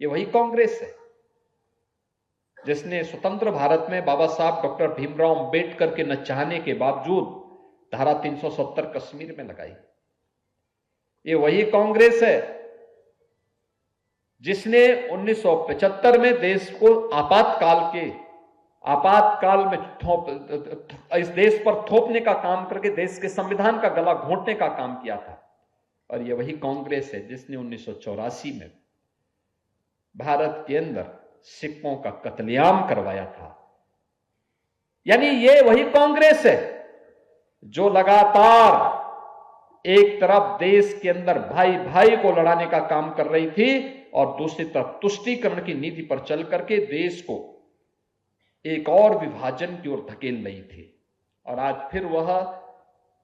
ये वही कांग्रेस है जिसने स्वतंत्र भारत में बाबा साहब डॉक्टर भीमराव अंबेडकर के न चाहने के बावजूद धारा 370 कश्मीर में लगाई। ये वही कांग्रेस है जिसने 1975 में देश को आपातकाल में इस देश पर थोपने का काम करके देश के संविधान का गला घोंटने का काम किया था। और यह वही कांग्रेस है जिसने 1984 में भारत के अंदर सिखों का कत्लेआम करवाया था। यानी ये वही कांग्रेस है जो लगातार एक तरफ देश के अंदर भाई भाई को लड़ाने का काम कर रही थी और दूसरी तरफ तुष्टीकरण की नीति पर चल करके देश को एक और विभाजन की ओर धकेल रही थी। और आज फिर वह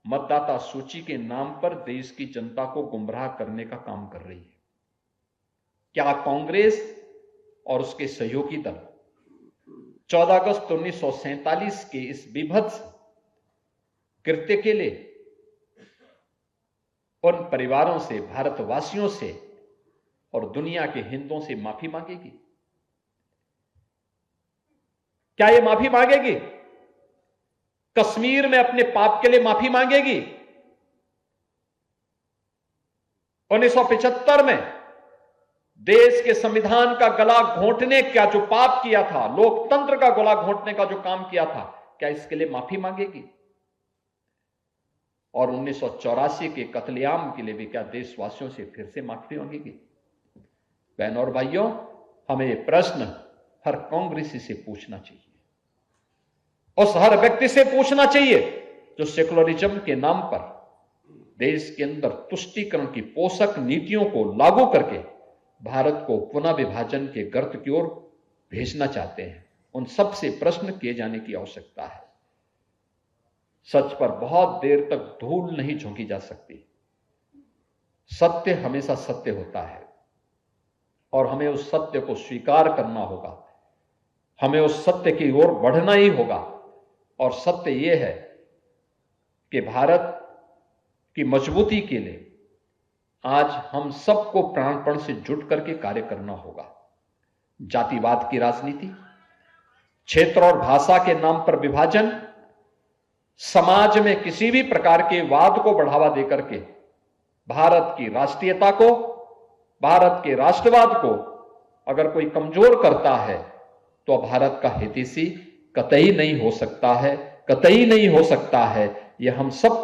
मतदाता सूची के नाम पर देश की जनता को गुमराह करने का काम कर रही है। क्या कांग्रेस और उसके सहयोगी दल 14 अगस्त 1947 के इस विभत्स कृत्य के लिए उन परिवारों से, भारतवासियों से और दुनिया के हिंदुओं से माफी मांगेगी? क्या ये माफी मांगेगी? कश्मीर में अपने पाप के लिए माफी मांगेगी? 1975 में देश के संविधान का गला घोंटने का जो पाप किया था, लोकतंत्र का गला घोंटने का जो काम किया था, क्या इसके लिए माफी मांगेगी? और 1984 के कत्लेआम के लिए भी क्या देशवासियों से फिर से माफी मांगेगी? बहनों और भाइयों, हमें यह प्रश्न हर कांग्रेसी से पूछना चाहिए, उस हर व्यक्ति से पूछना चाहिए जो सेकुलरिज्म के नाम पर देश के अंदर तुष्टीकरण की पोषक नीतियों को लागू करके भारत को पुनः विभाजन के गर्त की ओर भेजना चाहते हैं। उन सब से प्रश्न किए जाने की आवश्यकता है। सच पर बहुत देर तक धूल नहीं झोंकी जा सकती। सत्य हमेशा सत्य होता है और हमें उस सत्य को स्वीकार करना होगा। हमें उस सत्य की ओर बढ़ना ही होगा। और सत्य यह है कि भारत की मजबूती के लिए आज हम सबको प्राणपण से जुट करके कार्य करना होगा। जातिवाद की राजनीति, क्षेत्र और भाषा के नाम पर विभाजन, समाज में किसी भी प्रकार के वाद को बढ़ावा देकर के भारत की राष्ट्रीयता को, भारत के राष्ट्रवाद को अगर कोई कमजोर करता है तो भारत का हितैषी कतई नहीं हो सकता है, कतई नहीं हो सकता है। यह हम सबको